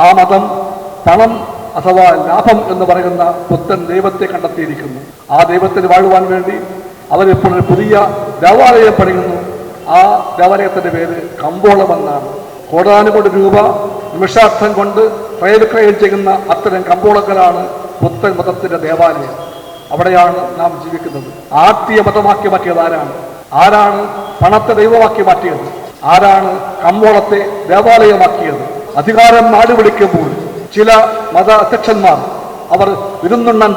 ആ മതം പണം അഥവാ ലാഭം എന്ന് പറയുന്ന പുത്തൻ ദൈവത്തെ കണ്ടെത്തിയിരിക്കുന്നു. ആ ദൈവത്തിന് വാഴുവാൻ വേണ്ടി അവരിപ്പോൾ ഒരു പുതിയ ദേവാലയം പണിയുന്നു. ആ ദേവാലയത്തിൻ്റെ പേര് കമ്പോളമെന്നാണ്. കോടാനുകോടി രൂപ നിമിഷാർത്ഥം കൊണ്ട് ക്രയം ചെയ്യുന്ന അത്തരം കമ്പോളങ്ങളാണ് പുത്തൻ മതത്തിൻ്റെ ദേവാലയം. അവിടെയാണ് നാം ജീവിക്കുന്നത്. ആത്മീയ മതമാക്കി മാറ്റിയത് ആരാണ് പണത്തെ ദൈവമാക്കി മാറ്റിയത്? ആരാണ് കമ്പോളത്തെ ദേവാലയമാക്കിയത്? അധികാരം നാട് വിളിക്കുമ്പോൾ ചില മത അധ്യക്ഷന്മാർ അവർ വിരുന്നുണ്ണാൻ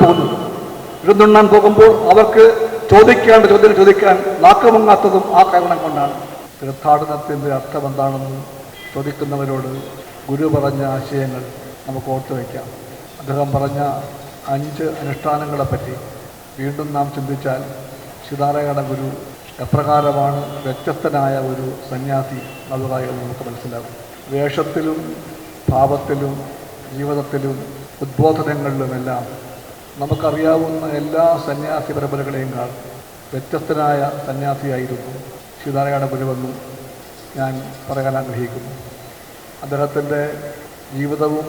പോകുമ്പോൾ അവർക്ക് ചോദിക്കേണ്ട ചോദ്യം ചോദിക്കാൻ നാക്കുമങ്ങാത്തതും ആ കാരണം കൊണ്ടാണ്. തീർത്ഥാടനത്തിൻ്റെ അർത്ഥം എന്താണെന്ന് ചോദിക്കുന്നവരോട് ഗുരു പറഞ്ഞ ആശയങ്ങൾ നമുക്ക് ഓർത്തു വയ്ക്കാം. അദ്ദേഹം പറഞ്ഞ 5 അനുഷ്ഠാനങ്ങളെപ്പറ്റി വീണ്ടും നാം ചിന്തിച്ചാൽ സീതാരായണ ഗുരു എപ്രകാരമാണ് വ്യത്യസ്തനായ ഒരു സന്യാസി നൽകുക എന്ന് നമുക്ക് മനസ്സിലാകും. വേഷത്തിലും ഭാവത്തിലും ജീവിതത്തിലും ഉദ്ബോധനങ്ങളിലുമെല്ലാം നമുക്കറിയാവുന്ന എല്ലാ സന്യാസി പരമ്പരകളെയും വ്യത്യസ്തനായ സന്യാസിയായിരുന്നു സീതാരായണ ഗുരുവെന്നും ഞാൻ പറയാൻ ആഗ്രഹിക്കുന്നു. അദ്ദേഹത്തിൻ്റെ ജീവിതവും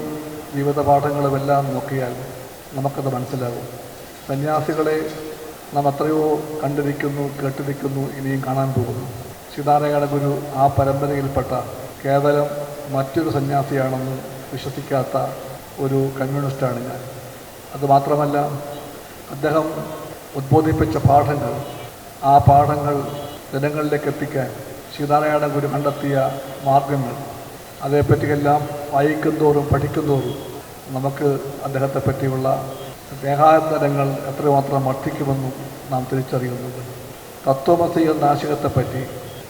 ജീവിത പാഠങ്ങളുമെല്ലാം നോക്കിയാൽ നമുക്കത് മനസ്സിലാകും. സന്യാസികളെ നാം എത്രയോ കണ്ടിരിക്കുന്നു, കേട്ടിരിക്കുന്നു, ഇനിയും കാണാൻ പോകുന്നു. സീതാരായണ ഗുരു ആ പരമ്പരയിൽപ്പെട്ട കേവലം മറ്റൊരു സന്യാസിയാണെന്ന് വിശ്വസിക്കാത്ത ഒരു കമ്മ്യൂണിസ്റ്റാണ് ഞാൻ. അതുമാത്രമല്ല, അദ്ദേഹം ഉദ്ബോധിപ്പിച്ച പാഠങ്ങൾ, ആ പാഠങ്ങൾ ജനങ്ങളിലേക്ക് എത്തിക്കാൻ സീതാരായണ ഗുരു കണ്ടെത്തിയ മാർഗങ്ങൾ, അതേപ്പറ്റിയെല്ലാം വായിക്കുന്തോറും പഠിക്കുന്തോറും നമുക്ക് അദ്ദേഹത്തെ പറ്റിയുള്ള ദേഹാന്തരങ്ങൾ എത്രമാത്രം വർദ്ധിക്കുമെന്നും നാം തിരിച്ചറിയുന്നുണ്ട്. തത്വമസി എന്ന ആശയത്തെപ്പറ്റി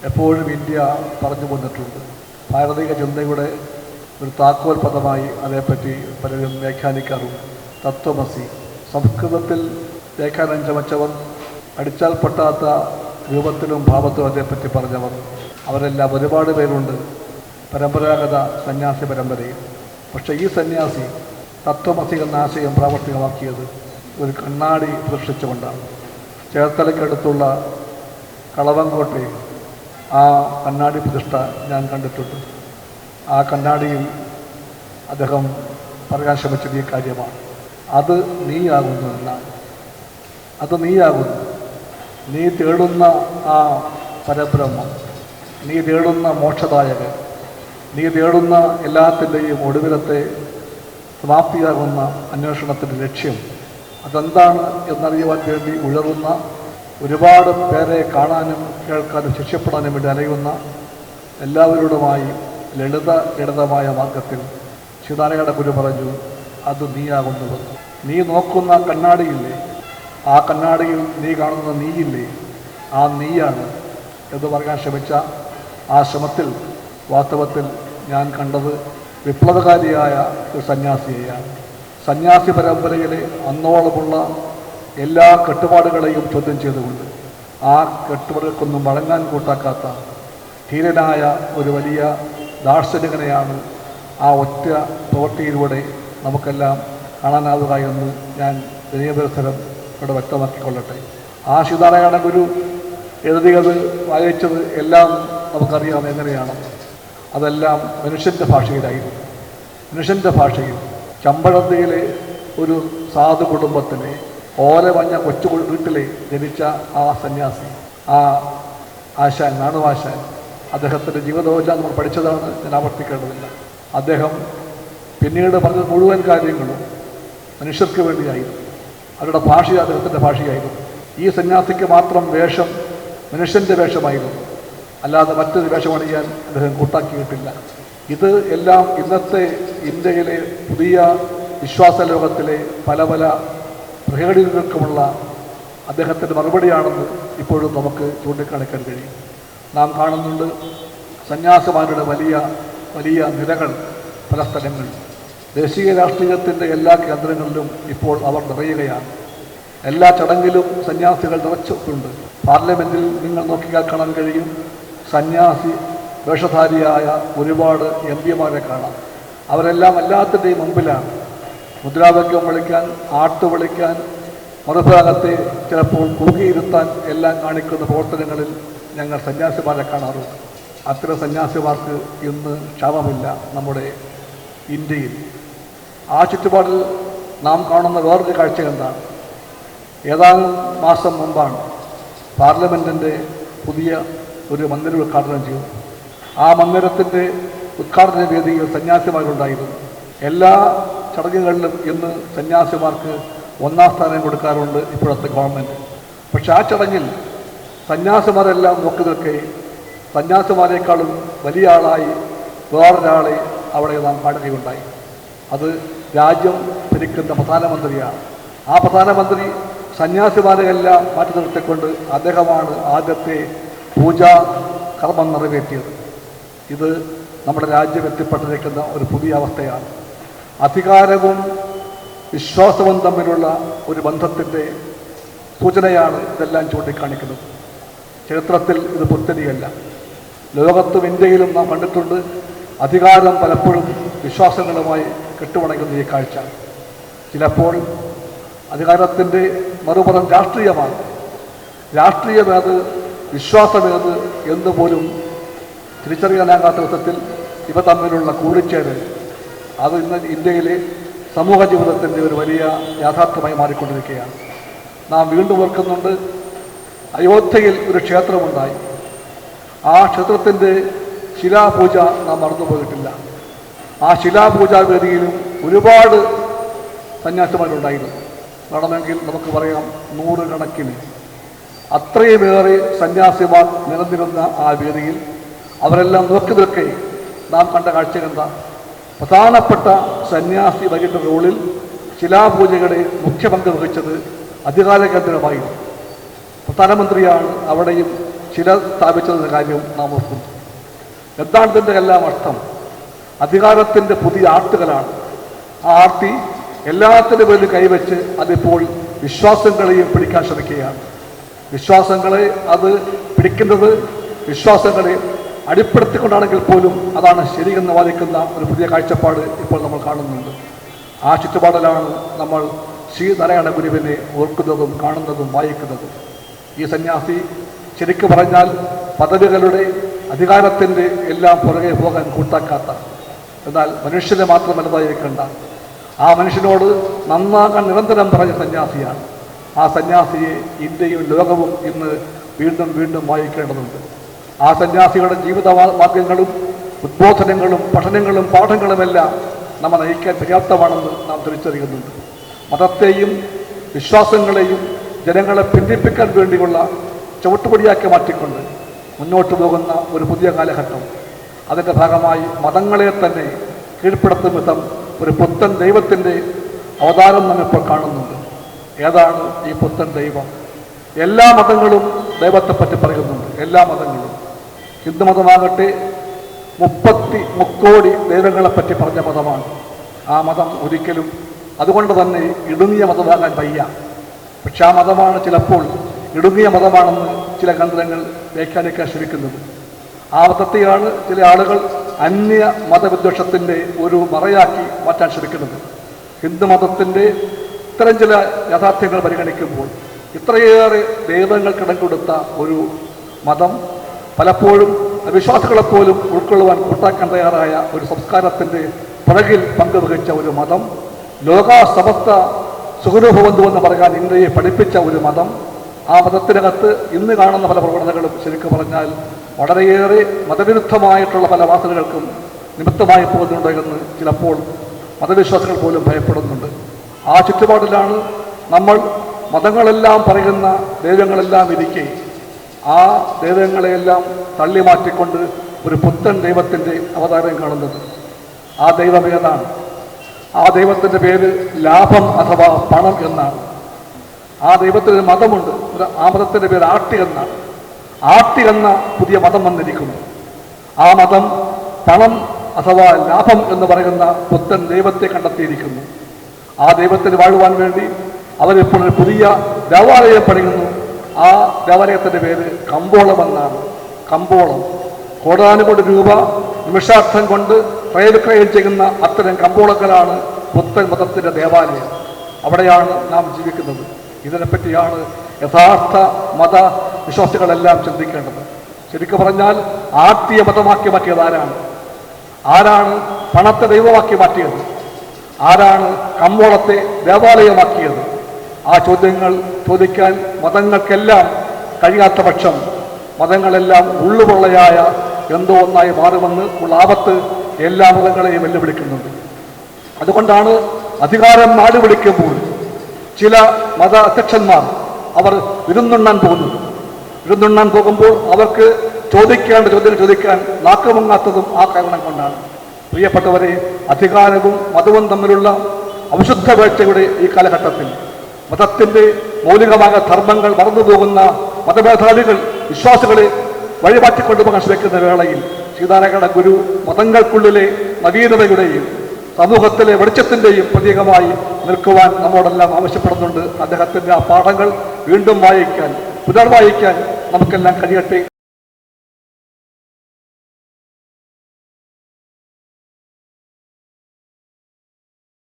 എപ്പോഴും ഇന്ത്യ പറഞ്ഞു പോന്നിട്ടുണ്ട്. ഭാരതീയ ചിന്തയുടെ ഒരു താക്കോൽ പദമായി അതേപ്പറ്റി പലരും വ്യാഖ്യാനിക്കാറുണ്ട്. തത്വമസി സംസ്കൃതത്തിൽ വ്യാഖ്യാനം ചമച്ചവർ, അടിച്ചാൽ പൊട്ടാത്ത രൂപത്തിലും ഭാവത്തിലും അതേപ്പറ്റി പറഞ്ഞവർ, അവരെല്ലാം ഒരുപാട് പേരുണ്ട് പരമ്പരാഗത സന്യാസി പരമ്പരയിൽ. പക്ഷേ ഈ സന്യാസി തത്വമസി എന്ന ആശയം പ്രാവർത്തികമാക്കിയത് ഒരു കണ്ണാടി പ്രതിഷ്ഠിച്ചുകൊണ്ടാണ്. ചേർത്തലയ്ക്കടുത്തുള്ള കളവങ്കോട്ടയിൽ ആ കണ്ണാടി പ്രതിഷ്ഠ ഞാൻ കണ്ടിട്ടുണ്ട്. ആ കണ്ണാടിയിൽ അദ്ദേഹം പറയാൻ ശ്രമിച്ചത് ഈ കാര്യമാണ്: അത് നീയാകുന്നു എന്നാണ്. അത് നീയാകുന്നു. നീ തേടുന്ന ആ പരബ്രഹ്മം, നീ തേടുന്ന മോക്ഷദായകൻ, നീ തേടുന്ന എല്ലാത്തിൻ്റെയും ഒടുവിലത്തെ സമാപ്തിയാകുന്ന അന്വേഷണത്തിൻ്റെ ലക്ഷ്യം അതെന്താണ് എന്നറിയുവാൻ വേണ്ടി ഉഴറുന്ന, ഒരുപാട് പേരെ കാണാനും കേൾക്കാനും ശിക്ഷപ്പെടാനും വേണ്ടി അലയുന്ന എല്ലാവരോടുമായി ലളിതമായ മാർഗത്തിൽ സീതാരായണ ഗുരു പറഞ്ഞു, അത് നീയാകുന്നത്. നീ നോക്കുന്ന കണ്ണാടിയില്ലേ, ആ കണ്ണാടിയിൽ നീ കാണുന്ന നീയില്ലേ, ആ നീയാണ് എന്ന് പറയാൻ ശ്രമിച്ച ആ ശ്രമത്തിൽ വാസ്തവത്തിൽ ഞാൻ കണ്ടത് വിപ്ലവകാരിയായ ഒരു സന്യാസിയെയാണ്. സന്യാസി പരമ്പരയിലെ അന്നോളമുള്ള എല്ലാ കെട്ടുപാടുകളെയും ചോദ്യം ചെയ്തുകൊണ്ട് ആ കെട്ടുപാടുകൾക്കൊന്നും വഴങ്ങാൻ കൂട്ടാക്കാത്ത ധീരനായ ഒരു വലിയ ദാർശനികനെയാണ് ആ ഒറ്റ പ്രവൃത്തിയിലൂടെ നമുക്കെല്ലാം കാണാനാവുക എന്ന് ഞാൻ വിനയപരിസരം ഇവിടെ വ്യക്തമാക്കിക്കൊള്ളട്ടെ. ആ സീതാരായണ ഗുരു എഴുതിയത് വായിച്ചത് എല്ലാം നമുക്കറിയാം എങ്ങനെയാണ്. അതെല്ലാം മനുഷ്യൻ്റെ ഭാഷയിലായിരുന്നു. മനുഷ്യൻ്റെ ഭാഷയിൽ ചമ്പഴന്തിയിലെ ഒരു സാധു കുടുംബത്തിലെ ഓലമഞ്ഞ കൊച്ചു വീട്ടിലെ ജനിച്ച ആ സന്യാസി, ആ ആശാൻ, നാണുവാശാൻ, അദ്ദേഹത്തിൻ്റെ ജീവിതമെല്ലാം നമ്മൾ പഠിച്ചതാണ്, ഞാൻ ആവർത്തിക്കേണ്ടതില്ല. അദ്ദേഹം പിന്നീട് പറഞ്ഞ മുഴുവൻ കാര്യങ്ങളും മനുഷ്യർക്ക് വേണ്ടിയായിരുന്നു. അവരുടെ ഭാഷ അദ്ദേഹത്തിൻ്റെ ഭാഷയായിരുന്നു. ഈ സന്യാസിക്ക് മാത്രം വേഷം മനുഷ്യൻ്റെ വേഷമായിരുന്നു, അല്ലാതെ മറ്റൊരു വേഷമണിയാൻ അദ്ദേഹം കൂട്ടാക്കിയിട്ടില്ല. ഇത് എല്ലാം ഇന്നത്തെ ഇന്ത്യയിലെ പുതിയ വിശ്വാസ ലോകത്തിലെ പല പല പ്രകടനങ്ങൾക്കുമുള്ള അദ്ദേഹത്തിൻ്റെ മറുപടിയാണെന്ന് ഇപ്പോഴും നമുക്ക് ചൂണ്ടിക്കാണിക്കാൻ കഴിയും. നാം കാണുന്നുണ്ട് സന്യാസിമാരുടെ വലിയ വലിയ നിരകൾ പല സ്ഥലങ്ങളിൽ. ദേശീയ രാഷ്ട്രീയത്തിൻ്റെ എല്ലാ കേന്ദ്രങ്ങളിലും ഇപ്പോൾ അവർ നിറയുകയാണ്. എല്ലാ ചടങ്ങിലും സന്യാസികൾ നിറച്ചിട്ടുണ്ട്. പാർലമെൻറ്റിൽ നിങ്ങൾ നോക്കിയാൽ കാണാൻ കഴിയും, സന്യാസി വേഷധാരിയായ ഒരുപാട് MP-മാരെ കാണാം. അവരെല്ലാം എല്ലാത്തിൻ്റെയും മുമ്പിലാണ്. മുദ്രാവാക്യം വിളിക്കാൻ, ആട്ട് വിളിക്കാൻ, മറുഭാഗത്തെ ചിലപ്പോൾ കൂകിയിരുത്താൻ എല്ലാം കാണിക്കുന്ന പ്രവർത്തനങ്ങളിൽ ഞങ്ങൾ സന്യാസിമാരെ കാണാറുണ്ട്. അത്തരം സന്യാസിമാർക്ക് ഇന്ന് ക്ഷാമമില്ല നമ്മുടെ ഇന്ത്യയിൽ. ആ ചുറ്റുപാടിൽ നാം കാണുന്ന വേറൊരു കാഴ്ച എന്താണ്? ഏതാനും മാസം മുമ്പാണ് പാർലമെൻറ്റിൻ്റെ പുതിയ ഒരു മന്ദിരം ഉദ്ഘാടനം ചെയ്തു. ആ മന്ദിരത്തിൻ്റെ ഉദ്ഘാടന വേദിയിൽ സന്യാസിമാരുണ്ടായിരുന്നു. എല്ലാ ചടങ്ങുകളിലും ഇന്ന് സന്യാസിമാർക്ക് ഒന്നാം സ്ഥാനം കൊടുക്കാറുണ്ട് ഇപ്പോഴത്തെ ഗവൺമെൻറ്. പക്ഷെ ആ ചടങ്ങിൽ സന്യാസിമാരെല്ലാം നോക്കി നിൽക്കെ സന്യാസിമാരെക്കാളും വലിയ ആളായി വേറൊരാളെ അവിടെ നാം കാണുകയുണ്ടായി. അത് രാജ്യം ഭരിക്കുന്ന പ്രധാനമന്ത്രിയാണ്. ആ പ്രധാനമന്ത്രി സന്യാസിമാരെയെല്ലാം മാറ്റി നിർത്തിക്കൊണ്ട് അദ്ദേഹമാണ് ആദ്യത്തെ പൂജാ കർമ്മം നിറവേറ്റിയത്. ഇത് നമ്മുടെ രാജ്യം എത്തിപ്പെട്ടിരിക്കുന്ന ഒരു പുതിയ അവസ്ഥയാണ്. അധികാരവും വിശ്വാസവും തമ്മിലുള്ള ഒരു ബന്ധത്തിൻ്റെ സൂചനയാണ് ഇതെല്ലാം ചൂണ്ടിക്കാണിക്കുന്നത്. ചരിത്രത്തിൽ ഇത് പുത്തരിയല്ല. ലോകത്തും ഇന്ത്യയിലും നാം കണ്ടിട്ടുണ്ട് അധികാരം പലപ്പോഴും വിശ്വാസങ്ങളുമായി കെട്ടുവണങ്ങുന്ന ഈ കാഴ്ച. ചിലപ്പോൾ അധികാരത്തിൻ്റെ മറുപുറം രാഷ്ട്രീയമാണ്. രാഷ്ട്രീയമേത് വിശ്വാസമേത് എന്ന് പോലും തിരിച്ചറിയാനാകാത്ത വിധത്തിൽ ഇവ തമ്മിലുള്ള കൂടിച്ചേരൽ അത് ഇന്ന് ഇന്ത്യയിലെ സമൂഹ ജീവിതത്തിൻ്റെ ഒരു വലിയ യാഥാർത്ഥ്യമായി മാറിക്കൊണ്ടിരിക്കുകയാണ്. നാം വീണ്ടും ഓർക്കുന്നുണ്ട്, അയോധ്യയിൽ ഒരു ക്ഷേത്രമുണ്ടായി. ആ ക്ഷേത്രത്തിൻ്റെ ശിലാപൂജ നാം മറന്നുപോയിട്ടില്ല. ആ ശിലാപൂജാ വേദിയിലും ഒരുപാട് സന്യാസിമാരുണ്ടായിരുന്നു. വേണമെങ്കിൽ നമുക്ക് പറയാം 100 കണക്കിന്. അത്രയുമേറെ സന്യാസിമാർ നിലനിന്നിരുന്ന ആ വേദിയിൽ അവരെല്ലാം നോക്കി നിൽക്കെ നാം കണ്ട കാഴ്ച എന്താ? പ്രധാനപ്പെട്ട സന്യാസി വഹിച്ച റോളിൽ ശിലാപൂജയുടെ മുഖ്യ പങ്ക് വഹിച്ചത് അധികാര കേന്ദ്രമായിരുന്നു. പ്രധാനമന്ത്രിയാണ് അവിടെയും ശില സ്ഥാപിച്ചതെന്ന കാര്യം നാം ഓർക്കുന്നു. എന്താണ് ഇതിൻ്റെ എല്ലാം അർത്ഥം? അധികാരത്തിൻ്റെ പുതിയ ആർട്ടുകളാണ്. ആ ആർത്തി എല്ലാത്തിൻ്റെ പേരിൽ കൈവച്ച് അതിപ്പോൾ വിശ്വാസങ്ങളെയും പിടിക്കാൻ ശ്രമിക്കുകയാണ്. വിശ്വാസങ്ങളെ അത് പിടിക്കുന്നത് വിശ്വാസങ്ങളെ അടിപ്പെടുത്തിക്കൊണ്ടാണെങ്കിൽ പോലും അതാണ് ശരിയെന്ന് വാദിക്കുന്ന ഒരു പുതിയ കാഴ്ചപ്പാട് ഇപ്പോൾ നമ്മൾ കാണുന്നുണ്ട്. ആ ചുറ്റുപാടിലാണ് നമ്മൾ ശ്രീനാരായണ ഗുരുവിനെ ഓർക്കുന്നതും കാണുന്നതും വായിക്കുന്നതും. ഈ സന്യാസി ശരിക്കു പറഞ്ഞാൽ പദവികളുടെ അധികാരത്തിൻ്റെ എല്ലാം പുറകെ പോകാൻ കൂട്ടാക്കാത്ത, എന്നാൽ മനുഷ്യനെ മാത്രം വലുതായിരിക്കേണ്ട ആ മനുഷ്യനോട് നന്നാകാൻ നിരന്തരം പറഞ്ഞ സന്യാസിയാണ്. ആ സന്യാസിയെ ഇന്ത്യയും ലോകവും ഇന്ന് വീണ്ടും വീണ്ടും വായിക്കേണ്ടതുണ്ട്. ആ സന്യാസികളുടെ ജീവിത മാർഗങ്ങളും ഉദ്ബോധനങ്ങളും പഠനങ്ങളും പാഠങ്ങളുമെല്ലാം നമ്മെ നയിക്കാൻ പര്യാപ്തമാണെന്ന് നാം തിരിച്ചറിയുന്നുണ്ട്. മതത്തെയും വിശ്വാസങ്ങളെയും ജനങ്ങളെ ഭിന്നിപ്പിക്കാൻ വേണ്ടിയുള്ള ചവിട്ടുപടിയാക്കി മാറ്റിക്കൊണ്ട് മുന്നോട്ട് പോകുന്ന ഒരു പുതിയ കാലഘട്ടം. അതിൻ്റെ ഭാഗമായി മതങ്ങളെ തന്നെ കീഴ്പ്പെടുത്തും വിധം ഒരു പുത്തൻ ദൈവത്തിൻ്റെ അവതാരം നമ്മിപ്പോൾ കാണുന്നുണ്ട്. ഏതാണ് ഈ പുത്തൻ ദൈവം? എല്ലാ മതങ്ങളും ദൈവത്തെപ്പറ്റി പറയുന്നുണ്ട്. എല്ലാ മതങ്ങളും. ഹിന്ദുമതമാകട്ടെ 30 മുക്കോടി ദൈവങ്ങളെപ്പറ്റി പറഞ്ഞ മതമാണ്. ആ മതം ഒരിക്കലും അതുകൊണ്ട് തന്നെ ഇടുങ്ങിയ മതമാകാൻ വയ്യ. പക്ഷെ ആ മതമാണ് ചിലപ്പോൾ ഇടുങ്ങിയ മതമാണെന്ന് ചില ഗ്രന്ഥങ്ങൾ വ്യാഖ്യാനിക്കാൻ ശ്രമിക്കുന്നത്. ആ മതത്തെയാണ് ചില ആളുകൾ അന്യ മതവിദ്വേഷത്തിൻ്റെ ഒരു മറയാക്കി മാറ്റാൻ ശ്രമിക്കുന്നത്. ഹിന്ദുമതത്തിൻ്റെ ഇത്തരം ചില യാഥാർത്ഥ്യങ്ങൾ പരിഗണിക്കുമ്പോൾ ഇത്രയേറെ ദൈവങ്ങൾക്കിടം കൊടുത്ത ഒരു മതം പലപ്പോഴും വിശ്വാസികളെപ്പോലും ഉൾക്കൊള്ളുവാൻ കൂട്ടാക്കാൻ തയ്യാറായ ഒരു സംസ്കാരത്തിൻ്റെ പുറകിൽ പങ്കുവഹിച്ച ഒരു മതം, ലോകാസമസ്ത സുഖനുഭവന്തു എന്ന് പറയാൻ ഇന്ത്യയെ പഠിപ്പിച്ച ഒരു മതം. ആ മതത്തിനകത്ത് ഇന്ന് കാണുന്ന പല പ്രവണതകളും ശരിക്കും പറഞ്ഞാൽ വളരെയേറെ മതവിരുദ്ധമായിട്ടുള്ള പല വാസനകൾക്കും നിമിത്തമായി പോകുന്നുണ്ട് എന്ന് ചിലപ്പോൾ മതവിശ്വാസികൾ പോലും ഭയപ്പെടുന്നുണ്ട്. ആ ചുറ്റുപാടിലാണ് നമ്മൾ മതങ്ങളെല്ലാം പറയുന്ന ദൈവങ്ങളെല്ലാം ഇരിക്കെ ആ ദൈവങ്ങളെയെല്ലാം തള്ളി മാറ്റിക്കൊണ്ട് ഒരു പുത്തൻ ദൈവത്തിൻ്റെ അവതാരം കാണുന്നത്. ആ ദൈവം ഏതാണ്? ആ ദൈവത്തിൻ്റെ പേര് ലാഭം അഥവാ പണം എന്നാണ്. ആ ദൈവത്തിന് മതമുണ്ട്. ആ മതത്തിൻ്റെ പേര് ആർട്ടി എന്നാണ്. ആർട്ടി എന്ന പുതിയ മതം വന്നിരിക്കുന്നു. ആ മതം പണം അഥവാ ലാഭം എന്ന് പറയുന്ന പുത്തൻ ദൈവത്തെ കണ്ടെത്തിയിരിക്കുന്നു. ആ ദൈവത്തിന് വാഴുവാൻ വേണ്ടി അവരിപ്പോൾ ഒരു പുതിയ ദേവാലയം പണിയുന്നു. ആ ദേവാലയത്തിൻ്റെ പേര് കമ്പോളം എന്നാണ്. കമ്പോളം. കോടാനുകോടി രൂപ നിമിഷാർത്ഥം കൊണ്ട് ക്രയവിക്രയം ചെയ്യുന്ന അത്തരം കമ്പോളങ്ങളാണ് പുത്തൻ മതത്തിൻ്റെ ദേവാലയം. അവിടെയാണ് നാം ജീവിക്കുന്നത്. ഇതിനെപ്പറ്റിയാണ് യഥാർത്ഥ മത വിശ്വാസികളെല്ലാം ചിന്തിക്കേണ്ടത്. ശരിക്കും പറഞ്ഞാൽ ആത്മീയ മതമാക്കി മാറ്റിയത് ആരാണ്? പണത്തെ ദൈവമാക്കി മാറ്റിയത്? ആരാണ് കമ്പോളത്തെ ദേവാലയമാക്കിയത്? ആ ചോദ്യങ്ങൾ ചോദിക്കാൻ മതങ്ങൾക്കെല്ലാം കഴിയാത്ത പക്ഷം മതങ്ങളെല്ലാം ഉള്ളുപൊള്ളയായ എന്തോ ഒന്നായി മാറുമെന്ന് ഉള്ള ആപത്ത് എല്ലാ മതങ്ങളെയും വെല്ലുവിളിക്കുന്നുണ്ട്. അതുകൊണ്ടാണ് അധികാരം നാട് വിളിക്കുമ്പോൾ ചില മത അധ്യക്ഷന്മാർ അവർ വിരുന്നുണ്ണാൻ പോകുന്നത്. വിരുന്നുണ്ണാൻ പോകുമ്പോൾ അവർക്ക് ചോദിക്കേണ്ട ചോദ്യം ചോദിക്കാൻ നാക്കുമുങ്ങാത്തതും ആ കാരണം കൊണ്ടാണ്. പ്രിയപ്പെട്ടവരെ, അധികാരവും മതവും തമ്മിലുള്ള അവിശുദ്ധ വേഴ്ചയുടെ ഈ കാലഘട്ടത്തിൽ മതത്തിൻ്റെ മൗലികമായ ധർമ്മങ്ങൾ മറന്നുപോകുന്ന മതമേധാവികൾ വിശ്വാസികളെ വഴിമാറ്റിക്കൊണ്ടുപോകാൻ ശ്രമിക്കുന്ന വേളയിൽ ശ്രീനാരായണ ഗുരു മതങ്ങൾക്കുള്ളിലെ നവീനതയുടെയും സമൂഹത്തിലെ വെളിച്ചത്തിൻ്റെയും പ്രതീകമായി നിൽക്കുവാൻ നമ്മോടെല്ലാം ആവശ്യപ്പെടുന്നുണ്ട്. അദ്ദേഹത്തിൻ്റെ ആ പാഠങ്ങൾ വീണ്ടും വായിക്കാൻ, പുനർവായിക്കാൻ നമുക്കെല്ലാം കഴിയട്ടെ.